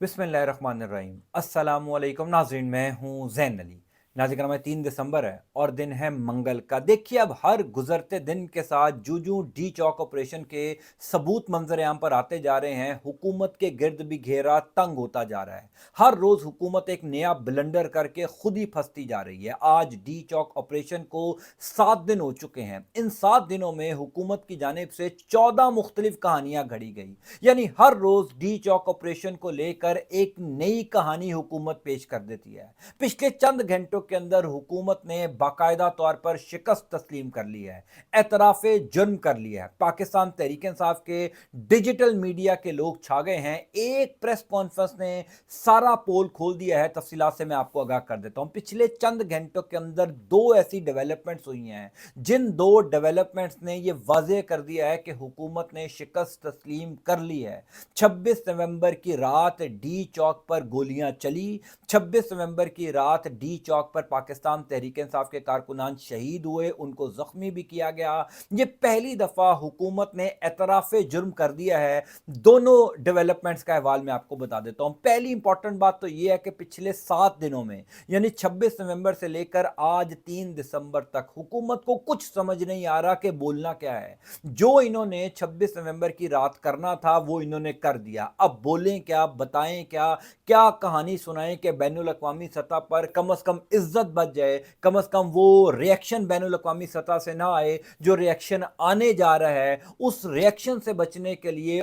बिस्मिल्लाहिर्रहमानिर्रहीम। अस्सलामुअलैकुम नाज़रीन, मैं हूँ ज़ैन अली। नाज़रीन, में 3 दिसंबर है और दिन है मंगल का। देखिए, अब हर गुजरते दिन के साथ जूं डी चौक ऑपरेशन के सबूत मंजर आम पर आते जा रहे हैं, हुकूमत के गिर्द भी घेरा तंग होता जा रहा है। हर रोज हुकूमत एक नया ब्लंडर करके खुद ही फंसती जा रही है। आज डी चौक ऑपरेशन को 7 दिन हो चुके हैं। इन 7 दिनों में हुकूमत की जानिब से 14 मुख्तलिफ कहानियां घड़ी गई। यानी हर रोज डी चौक ऑपरेशन को लेकर एक नई कहानी हुकूमत पेश कर देती है। पिछले चंद घंटों के अंदर हुकूमत ने बाकायदा तौर पर शिकस्त तस्लीम कर ली है, एतराफे जुर्म कर लिया है। पाकिस्तान तहरीक इंसाफ के डिजिटल मीडिया के लोग छा गए हैं। एक प्रेस कॉन्फ्रेंस ने सारा पोल खोल दिया है। तफसीलात से मैं आपको आगाह कर देता हूं। पिछले चंद घंटों के अंदर दो ऐसी डेवलपमेंट्स हुई हैं जिन दो डेवलपमेंट्स ने यह वाज़ेह कर दिया है कि हुकूमत ने शिकस्त तस्लीम कर ली है। 26 नवंबर की रात डी चौक पर गोलियां चली। 26 नवंबर की रात डी चौक पर पाकिस्तान तहरीक इंसाफ के कारकुनान शहीद हुए, उनको जख्मी भी किया गया। यह पहली दफा हुकूमत ने एतराफे जुर्म कर दिया है। दोनों डेवलपमेंट्स का अहवाल मैं आपको बता देता हूं। पहली इंपॉर्टेंट बात तो यह है कि पिछले 7 दिनों में, यानी 26 नवंबर से लेकर आज 3 दिसंबर तक, हुकूमत को कुछ समझ नहीं आ रहा कि बोलना क्या है। जो इन्होंने 26 नवंबर की रात करना था वो इन्होंने कर दिया। अब बोलें क्या, बताएं क्या, क्या कहानी सुनाएं कि बैनुल अक़वामी सतह पर कम से कम इज्जत बच जाए, कम से कम वो रिएक्शन बैनुल अक़वामी सतह से ना आए जो रिएक्शन आने जा रहा है। उस रिएक्शन से बचने के लिए,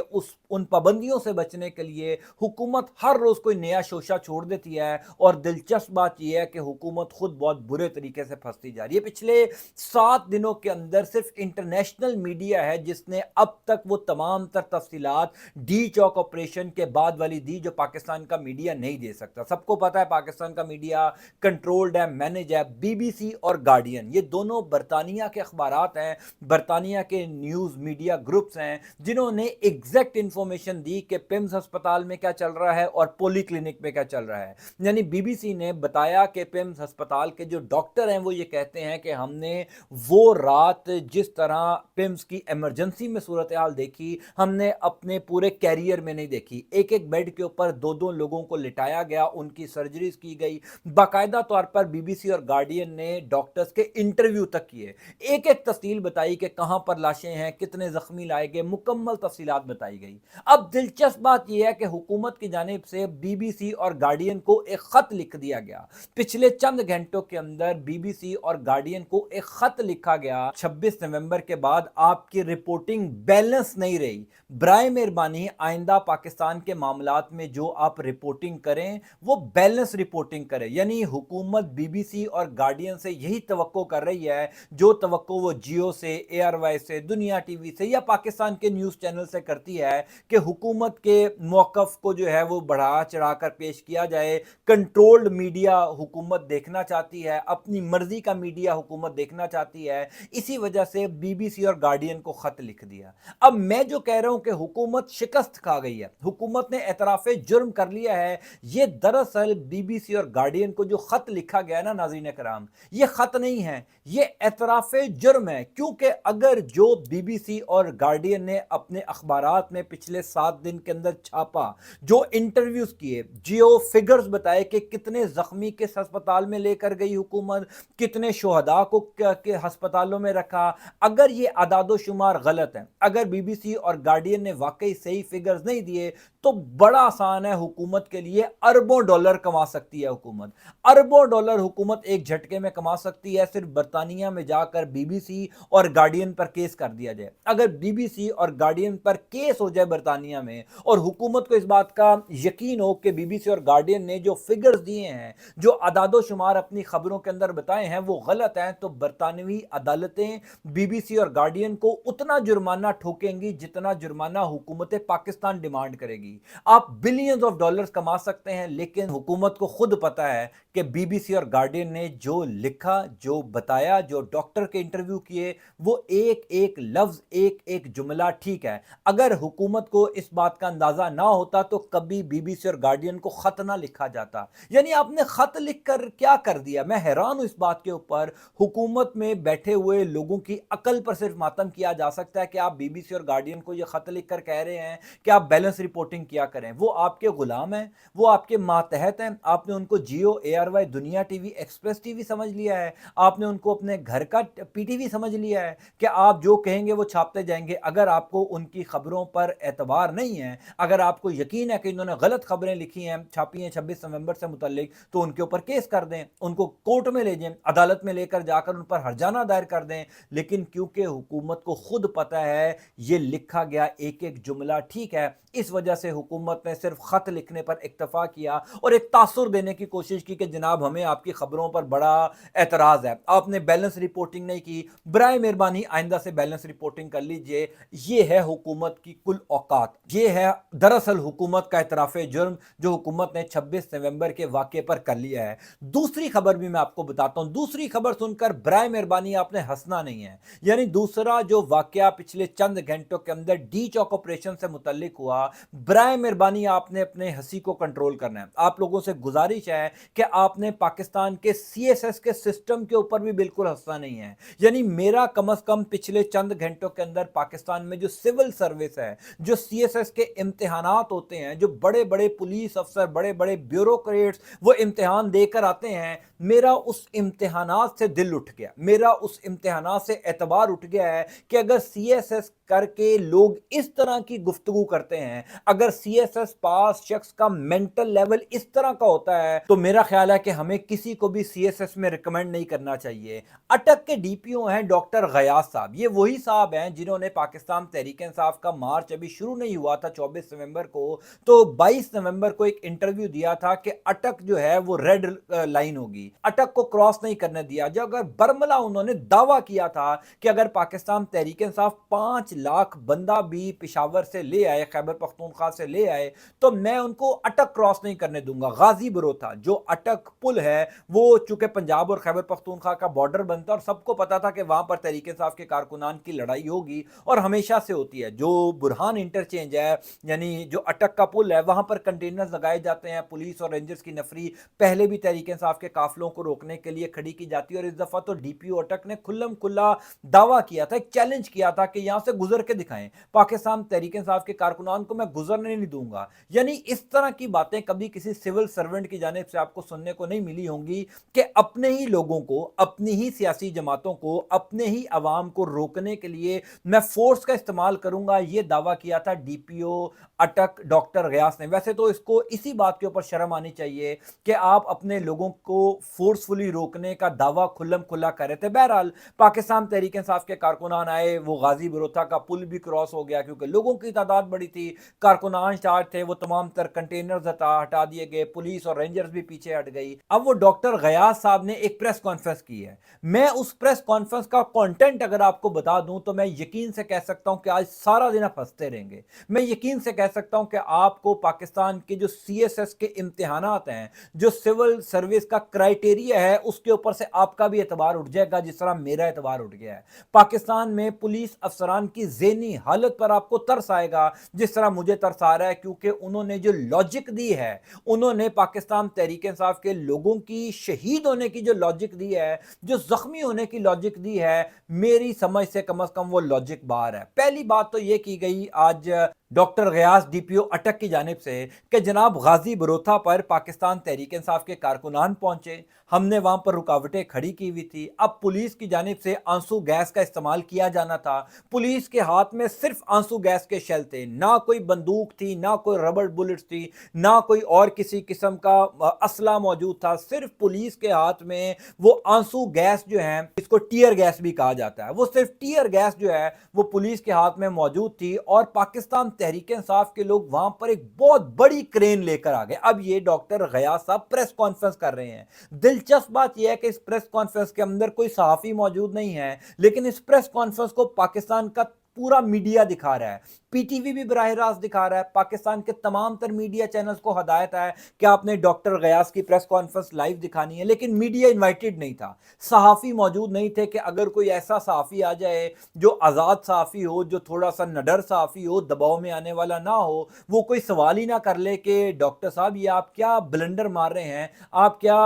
उन पाबंदियों से बचने के लिए हुकूमत हर रोज कोई नया शोशा छोड़ देती है। और दिलचस्प बात यह है कि हुकूमत खुद बहुत बुरे तरीके से फंसती जा रही है। पिछले 7 दिनों के अंदर सिर्फ इंटरनेशनल मीडिया है जिसने अब तक वो तमाम तर तफसीलात डी चौक ऑपरेशन के बाद वाली दी जो पाकिस्तान का मीडिया नहीं दे सकता। सबको पता है पाकिस्तान का मीडिया कंट्रोल्ड है, मैनेज है। बीबीसी और गार्डियन, ये दोनों बरतानिया के अखबारात हैं, बरतानिया के न्यूज़ मीडिया ग्रुप्स हैं जिन्होंने एग्जैक्ट इंफॉर्मेशन दी कि पिम्स अस्पताल में क्या चल रहा है और पोली क्लिनिक में क्या चल रहा है। यानी बीबीसी ने बताया कि पिम्स अस्पताल के जो डॉक्टर हैं वो ये कहते हैं कि हमने वो रात जिस तरह पिम्स की इमरजेंसी में सूरत हाल देखी, हमने अपने पूरे कैरियर में नहीं देखी। एक एक बेड के ऊपर दो दो लोगों को लिटाया गया, उनकी सर्जरीज की गई। बाकायदा तौर पर बीबीसी और गार्डियन ने डॉक्टर्स के इंटरव्यू तक किए, एक एक तफसील बताई कि कहां पर लाशें हैं, कितने जख्मी लाए गए, मुकम्मल तफसीलात बताई गई। अब दिलचस्प बात यह है कि हुकूमत की जानिब से बीबीसी और गार्डियन को एक खत लिख दिया गया। पिछले चंद घंटों के अंदर बीबीसी और गार्डियन को एक खत लिखा गया, 26 नवंबर के बाद आपकी रिपोर्टिंग बैलेंस नहीं रही, बराए मेहरबानी आइंदा पाकिस्तान के मामलात में जो आप रिपोर्टिंग करें वो बैलेंस रिपोर्टिंग करें। यानी हुकूमत बीबीसी और गार्डियन से यही तवक्को कर रही है जो तवक्को वो जियो से, एयरवाई से, दुनिया टीवी से या पाकिस्तान के न्यूज़ चैनल से करती है कि हुकूमत के मौक़िफ़ को जो है वो बढ़ा चढ़ा कर पेश किया जाए। कंट्रोल्ड मीडिया हुकूमत देखना चाहती है, अपनी मर्जी का मीडिया हुकूमत देखना चाहती है। इसी वजह से बीबीसी और गार्डियन को खत लिख दिया। अब मैं जो कह रहा हूं कि हुकूमत शिकस्त खा गई है, हुकूमत ने एतराफे जुर्म कर लिया है, ये दरअसल बीबीसी और गार्डियन को जो खत लिखा गया ना नाज़रीन कराम, ये खत नहीं है, ये एतराफे जुर्म है। क्योंकि अगर जो बीबीसी और गार्डियन ने अपने अखबारात में पिछले 7 दिन के अंदर छापा, जो इंटरव्यूज किए, जियो फिगर्स बताए कि कितने जख्मी किस अस्पताल में लेकर गई हुकूमत, कितने शोहदा को के अस्पतालों में रखा, अगर ये आदादो शुमार गलत है, अगर बीबीसी और गार्डियन ने वाकई सही फिगर्स नहीं दिए, तो बड़ा आसान है हुकूमत के लिए, अरबों डॉलर कमा सकती है हुकूमत। अरबों डॉलर हुकूमत एक झटके में कमा सकती है सिर्फ बरतानिया में जाकर बीबीसी और गार्डियन पर केस कर दिया जाए। अगर बीबीसी और गार्डियन पर केस हो जाए बरतानिया में और हुकूमत को इस बात का यकीन हो कि बीबीसी और गार्डियन ने जो फिगर्स दिए हैं, जो अदादो शुमार अपनी खबरों के अंदर बताए हैं वो गलत हैं, तो बरतानवी अदालतें बीबीसी और गार्डियन को उतना जुर्माना ठोकेंगी जितना जुर्माना हुकूमत पाकिस्तान डिमांड करेगी। आप बिलियंस ऑफ डॉलर्स कमा सकते हैं, लेकिन हुकूमत को खुद पता है कि बीबीसी और गार्डियन ने जो लिखा, जो बताया, जो डॉक्टर के इंटरव्यू किए, वो एक एक लफ्ज, एक एक जुमला ठीक है। अगर हुकूमत को इस बात का अंदाजा ना होता तो कभी बीबीसी और गार्डियन को खत ना लिखा जाता। यानी आपने खत लिखकर क्या कर दिया? मैं हैरान हूं इस बात के ऊपर। हुकूमत में बैठे हुए लोगों की अकल पर सिर्फ मातम किया जा सकता है कि आप बीबीसी और गार्डियन को यह खत लिखकर कह रहे हैं कि आप बैलेंस रिपोर्टिंग किया करें। वो आपके गुलाम हैं, वो आपके मातहत हैं। आपने उनको जियो, ARY, दुनिया टीवी, एक्सप्रेस टीवी समझ लिया है, आपने उनको अपने घर का PTV समझ लिया है कि आप जो कहेंगे वो छापते जाएंगे। अगर आपको उनकी खबरों पर एतबार नहीं है, अगर आपको यकीन है कि इन्होंने गलत खबरें लिखी हैं, छापी हैं 26 नवंबर से मुतल्लिक, तो उनके ऊपर केस कर दें, उनको कोर्ट में ले जाएं, अदालत में लेकर जाकर उन पर हर्जाना दायर कर दें। लेकिन क्योंकि हुकूमत को खुद पता है ये लिखा गया एक एक जुमला ठीक है, इस वजह से हुकूमत ने सिर्फ खत लिखने पर इक्तफा किया और एक तासुर देने की कोशिश की कि जनाब हमें आपकी खबरों पर बड़ा एतराज है, आपने बैलेंस रिपोर्टिंग नहीं की, बराए मेहरबानी आइंदा से बैलेंस रिपोर्टिंग कर लीजिए। ये है हुकूमत की कुल औकात, ये है दरअसल हुकूमत का इतराफ़ जुर्म जो हुकूमत ने 26 नवंबर के वाक़े पर कर लिया है। दूसरी खबर भी मैं आपको बताता हूं, दूसरी खबर सुनकर बराए मेहरबानी आपने हंसना नहीं है। यानी दूसरा जो वाक़या पिछले चंद घंटों के अंदर डी चौक ऑपरेशन से मुतल्लिक हुआ, बराए मेहरबानी आपने अपने हंसी को कंट्रोल करना है। आप लोगों से गुजारिश है कि आपने पाकिस्तान के CSS के सिस्टम के ऊपर भी बिल्कुल हंसना नहीं है। यानी मेरा कम अज कम पिछले चंद घंटों के अंदर पाकिस्तान में जो सिविल सर्विस है, जो CSS के इम्तिहानात होते हैं, जो बड़े बड़े पुलिस अफसर, बड़े बड़े ब्यूरोक्रेट्स वो इम्तिहान देकर आते हैं, मेरा उस इम्तिहानात से दिल उठ गया, मेरा उस इम्तिहानात से एतबार उठ गया है कि अगर CSS करके लोग इस तरह की गुफ्तगू करते हैं, अगर CSS पास शख्स का मेंटल लेवल इस तरह का होता है, तो मेरा ख्याल है कि हमें किसी को भी CSS में रिकमेंड नहीं करना चाहिए। अटक के DPO हैं डॉक्टर गयास साहब, ये वही साहब हैं जिन्होंने पाकिस्तान तहरीक इंसाफ का मार्च अभी शुरू नहीं हुआ था 24 नवंबर को, तो 22 नवंबर को एक इंटरव्यू दिया था कि अटक जो है वो रेड लाइन होगी, अटक को क्रॉस नहीं करने दिया। जो अगर बरमला उन्होंने दावा किया था कि अगर पाकिस्तान तहरीक इंसाफ 5 लाख बंदा भी पिशावर से ले आए, खैबर पख्तूनख्वा से ले आए, तो मैं उनको अटक क्रॉस नहीं करने दूंगा। गाजी बरोथा जो अटक पुल है वो चूंकि पंजाब और खैबर पख्तूनख्वा का बॉर्डर बनता है और सबको पता था कि वहां पर तहरीक इंसाफ के कारकुनान की लड़ाई होगी और हमेशा से होती है। जो बुरहान इंटरचेंज है, यानी जो अटक का पुल है, वहां पर कंटेनर्स लगाए जाते हैं, पुलिस और रेंजर्स की नफरी पहले भी तहरीक इंसाफ के काफिलों को रोकने के लिए खड़ी की जाती है। और इस दफा तो DPO अटक ने खुल्लम खुल्ला दावा किया था, एक चैलेंज किया था कि यहां से गुजर के दिखाएं, पाकिस्तान तहरीक इंसाफ के कारकुनान को मैं गुजरने नहीं दूंगा। यानी इस तरह की बातें कभी किसी सिविल सर्वेंट की जानिब से आपको सुनने को नहीं मिली होंगी कि अपने ही लोगों को, अपनी ही सियासी जमातों को, अपने ही अवाम को रोकने के लिए मैं फोर्स का इस्तेमाल करूंगा। यह दावा किया था DPO अटक डॉक्टर गयास ने। वैसे तो इसको इसी बात के ऊपर शर्म आनी चाहिए कि आप अपने लोगों को फोर्सफुली रोकने का दावा खुल्लम खुल्ला कर रहे थे। बहरहाल पाकिस्तान तहरीक इंसाफ के कारकुनान आए, वो गाजी बरोथा का पुल भी क्रॉस हो गया क्योंकि लोगों की तादाद बड़ी थी, कारकुनान चार्ज थे, वो तमाम तर कंटेनर्स हटा दिए गए, पुलिस और रेंजर्स भी पीछे हट गई। अब वो डॉक्टर गयास साहब ने एक प्रेस कॉन्फ्रेंस की है। मैं उस प्रेस कॉन्फ्रेंस का कंटेंट अगर आपको बता दूं तो मैं यकीन से कह सकता हूं कि आज सारा दिन आप हंसते रहेंगे। मैं यकीन से कह सकता हूं कि आपको पाकिस्तान के जो CSS के इम्तिहानात हैं, जो सिविल सर्विस का क्राइटेरिया है, उसके ऊपर से आपका भी एतबार उठ जाएगा जिस तरह मेरा एतबार उठ गया है। पाकिस्तान में पुलिस अफसरान की ज़हनी हालत पर आपको तरस आएगा जिस तरह मुझे तरस आ रहा है, क्योंकि उन्होंने जो लॉजिक दी है, उन्होंने पाकिस्तान तहरीक इंसाफ के लोगों की शहीद होने की जो लॉजिक दी है, जो जख्मी होने की लॉजिक दी है, मेरी समझ से कम वो लॉजिक बाहर है। पहली बात तो यह की गई आज डॉक्टर गयास DPO अटक की जानिब से कि जनाब गाजी बरोथा पर पाकिस्तान तहरीक इंसाफ के कारकुनान पहुंचे, हमने वहां पर रुकावटें खड़ी की हुई थी। अब पुलिस की जानिब से आंसू गैस का इस्तेमाल किया जाना था, पुलिस के हाथ में सिर्फ आंसू गैस के शेल थे, ना कोई बंदूक थी, ना कोई रबड़ बुलेट्स थी, ना कोई और किसी किस्म का असला मौजूद था। सिर्फ पुलिस के हाथ में वो आंसू गैस जो है, इसको टीयर गैस भी कहा जाता है, वो सिर्फ टीयर गैस जो है वो पुलिस के हाथ में मौजूद थी। और पाकिस्तान तहरीक इंसाफ के लोग वहां पर एक बहुत बड़ी क्रेन लेकर आ गए। अब ये डॉक्टर गयास साहब प्रेस कॉन्फ्रेंस कर रहे हैं। दिलचस्प बात यह है कि इस प्रेस कॉन्फ्रेंस के अंदर कोई सहाफी मौजूद नहीं है, लेकिन इस प्रेस कॉन्फ्रेंस को पाकिस्तान का पूरा मीडिया दिखा रहा है, PTV भी बराह रास्त दिखा रहा है, पाकिस्तान के तमाम तर मीडिया चैनल्स को हदायत है कि आपने डॉक्टर गयास की प्रेस कॉन्फ्रेंस लाइव दिखानी है, लेकिन मीडिया इनवाइटेड नहीं था, सहाफ़ी मौजूद नहीं थे कि अगर कोई ऐसा सहाफ़ी आ जाए जो आज़ाद सहाफ़ी हो, जो थोड़ा सा नडर सहाफ़ी हो, दबाव में आने वाला ना हो, वो कोई सवाल ही ना कर ले कि डॉक्टर साहब ये आप क्या ब्लंडर मार रहे हैं, आप क्या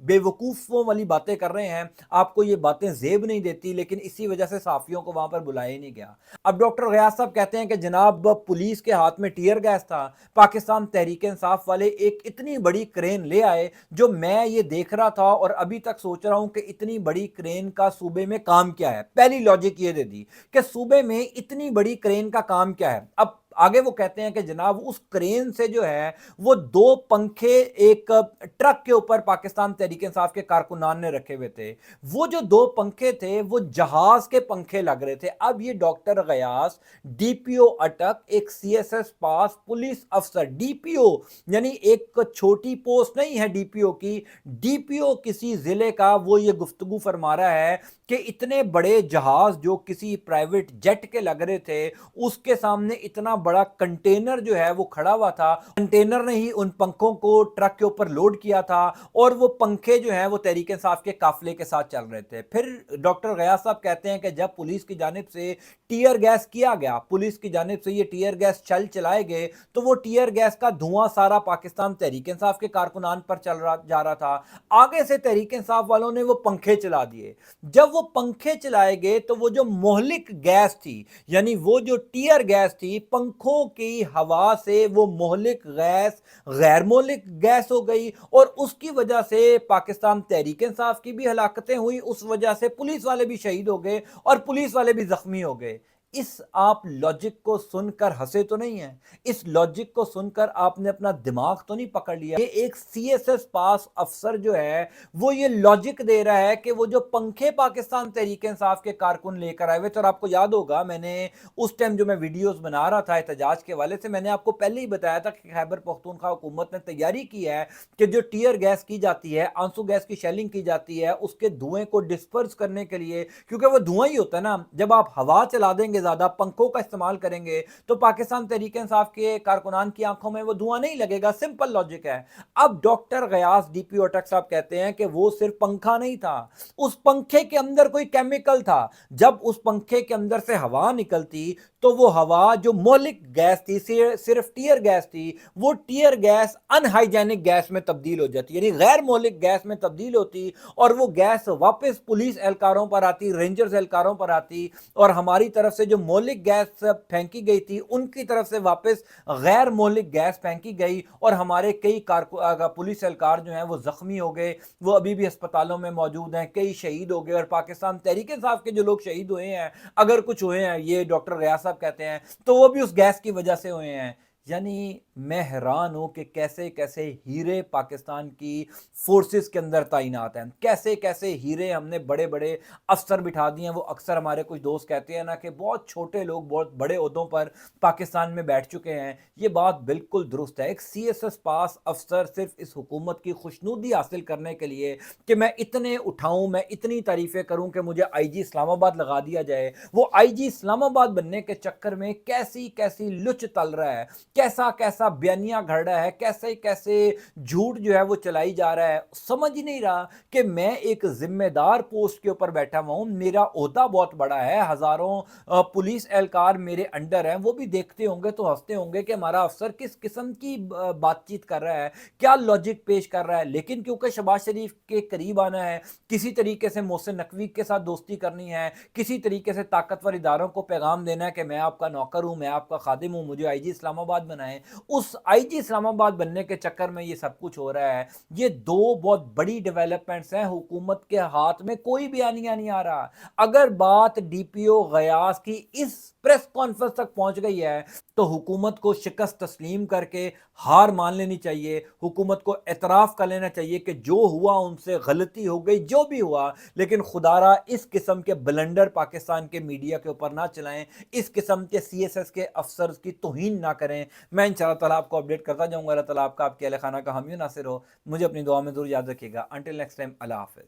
बेवकूफ़ों वाली बातें कर रहे हैं, आपको ये बातें जेब नहीं देती, लेकिन इसी वजह से सहाफ़ियों को वहां पर बुलाया ही नहीं गया। अब डॉक्टर गयास साहब कहते हैं हैं कि जनाब पुलिस के हाथ में टीयर गैस था, पाकिस्तान तहरीक इंसाफ वाले एक इतनी बड़ी क्रेन ले आए, जो मैं ये देख रहा था और अभी तक सोच रहा हूं कि इतनी बड़ी क्रेन का सूबे में काम क्या है। पहली लॉजिक ये दे दी कि सूबे में इतनी बड़ी क्रेन का काम क्या है। अब आगे वो कहते हैं कि जनाब उस क्रेन से जो है वो दो पंखे एक ट्रक के ऊपर पाकिस्तान तहरीक इंसाफ के कारकुनान ने रखे हुए थे। वो जो दो पंखे थे वो जहाज के पंखे लग रहे थे। अब ये डॉक्टर गयास डीपीओ अटक, एक सीएसएस पास पुलिस अफसर, डीपीओ यानी एक छोटी पोस्ट नहीं है डीपीओ की, डीपीओ किसी जिले का, वो ये गुफ्तगू फरमा रहा है कि इतने बड़े जहाज जो किसी प्राइवेट जेट के लग रहे थे, उसके सामने इतना बड़ा कंटेनर जो है वो खड़ा हुआ था। कंटेनर ने ही उन पंखों को ट्रक के ऊपर लोड किया था और वो पंखे जो हैं वो तहरीक इंसाफ के काफिले के साथ चल रहे थे। फिर डॉक्टर गयास साहब कहते हैं कि जब पुलिस की जानिब से टीयर गैस किया गया, पुलिस की जानिब से ये टीयर गैस चलाए गए, तो वो टीयर गैस का धुआं सारा पाकिस्तान तहरीक इंसाफ के कारकुनान पर जा रहा था। आगे से तहरीक इंसाफ वालों ने वो पंखे चला दिए। जब वो पंखे चलाए गए तो वो जो मोहलिक गैस थी, यानी वो जो टीयर गैस थी, पंखों की हवा से वो मोहलिक गैस गैर मोहलिक गैस हो गई और उसकी वजह से पाकिस्तान तहरीक इंसाफ की भी हलाकतें हुई, उस वजह से पुलिस वाले भी शहीद हो गए और पुलिस वाले भी जख्मी हो गए। इस आप लॉजिक को सुनकर हंसे तो नहीं है? इस लॉजिक को सुनकर आपने अपना दिमाग तो नहीं पकड़ लिया? ये एक सीएसएस पास अफसर जो है वो ये लॉजिक दे रहा है कि वो जो पंखे पाकिस्तान तहरीक इंसाफ के कारकुन लेकर आए हुए थे, और आपको याद होगा मैंने उस टाइम जो मैं वीडियोस बना रहा था एहतजाज के वाले से, मैंने आपको पहले ही बताया था कि खैबर पख्तूनख्वा हुकूमत ने तैयारी की है कि जो टीयर गैस की जाती है, आंसू गैस की शेलिंग की जाती है, उसके धुएं को डिस्पर्स करने के लिए, क्योंकि वो धुआं ही होता है ना, जब आप हवा चला देंगे, ज्यादा पंखों का इस्तेमाल करेंगे, तो पाकिस्तान तहरीक इंसाफ के कारकुनान की आंखों में वो धुआं नहीं लगेगा। सिंपल लॉजिक है। अब डॉक्टर गयास डीपीओ अटक साहब कहते हैं कि वो सिर्फ पंखा नहीं था, उस पंखे के अंदर कोई केमिकल था। जब उस पंखे के अंदर से हवा निकलती तो वो हवा जो मौलिक गैस थी, सिर्फ टीयर गैस थी, वो टीयर गैस अनहाइजेनिक गैस में तब्दील हो जाती, यानी गैर मौलिक गैस में तब्दील होती, और वो गैस वापस पुलिस एहलकारों पर आती, रेंजर्स एहलकारों पर आती, और हमारी तरफ से जो मौलिक गैस फेंकी गई थी उनकी तरफ से वापस गैर मौलिक गैस फेंकी गई, और हमारे कई पुलिस एहलकार जो हैं वो जख्मी हो गए, वो अभी भी अस्पतालों में मौजूद हैं, कई शहीद हो गए। और पाकिस्तान तहरीक इंसाफ के जो लोग शहीद हुए हैं, अगर कुछ हुए हैं, ये डॉक्टर गयास साहब कहते हैं, तो वो भी उस गैस की वजह से हुए हैं। यानी मैं हैरान हूं कि कैसे कैसे हीरे पाकिस्तान की फोर्सेस के अंदर तैनात हैं, कैसे कैसे हीरे हमने बड़े बड़े अफसर बिठा दिए हैं। वो अक्सर हमारे कुछ दोस्त कहते हैं ना कि बहुत छोटे लोग बहुत बड़े ओहदों पर पाकिस्तान में बैठ चुके हैं। ये बात बिल्कुल दुरुस्त है। एक सीएसएस पास अफसर सिर्फ इस हुकूमत की खुशनुदी हासिल करने के लिए कि मैं इतने उठाऊं, मैं इतनी तारीफें करूं कि मुझे आईजी इस्लामाबाद लगा दिया जाए, वो आईजी इस्लामाबाद बनने के चक्कर में कैसी कैसी लुच तल रहा है, कैसा कैसा बयानिया घड़ रहा है, कैसे कैसे झूठ जो है वो चलाई जा रहा है। समझ ही नहीं रहा कि मैं एक जिम्मेदार पोस्ट के ऊपर बैठा हुआ हूं, मेरा ओहदा बहुत बड़ा है, हजारों पुलिस एहलकार मेरे अंडर हैं, वो भी देखते होंगे तो हंसते होंगे कि हमारा अफसर किस किस्म की बातचीत कर रहा है, क्या लॉजिक पेश कर रहा है। लेकिन क्योंकि शहबाज शरीफ के करीब आना है, किसी तरीके से मोहसिन नकवी के साथ दोस्ती करनी है, किसी तरीके से ताकतवर इदारों को पैगाम देना है कि मैं आपका नौकर हूं, मैं आपका खादिम हूं, मुझे आईजी इस्लामाबाद बनाएं, उस आईजी इस्लामाबाद बनने के चक्कर में ये सब कुछ हो रहा है। ये दो बहुत बड़ी डेवलपमेंट्स हैं। हुकूमत के हाथ में कोई बयानिया नहीं आ रहा। अगर बात डीपीओ गयास की इस प्रेस कॉन्फ्रेंस तक पहुंच गई है तो हुकूमत को शिकस्त तस्लीम करके हार मान लेनी चाहिए। हुकूमत को एतराफ़ कर लेना चाहिए कि जो हुआ उनसे गलती हो गई, जो भी हुआ, लेकिन खुदारा इस किस्म के ब्लंडर पाकिस्तान के मीडिया के ऊपर ना चलाएं, इस किस्म के सीएसएस के अफसर की तौहीन ना करें। मैं इंशाअल्लाह ताला आपको अपडेट करता जाऊंगा। अल्लाह ताला आपका आपके अहल खाना का हामी नासिर हो। मुझे अपनी दुआ में ज़रूर याद रखिएगा। अंटिल नेक्स्ट टाइम, अल्लाह हाफ़िज़।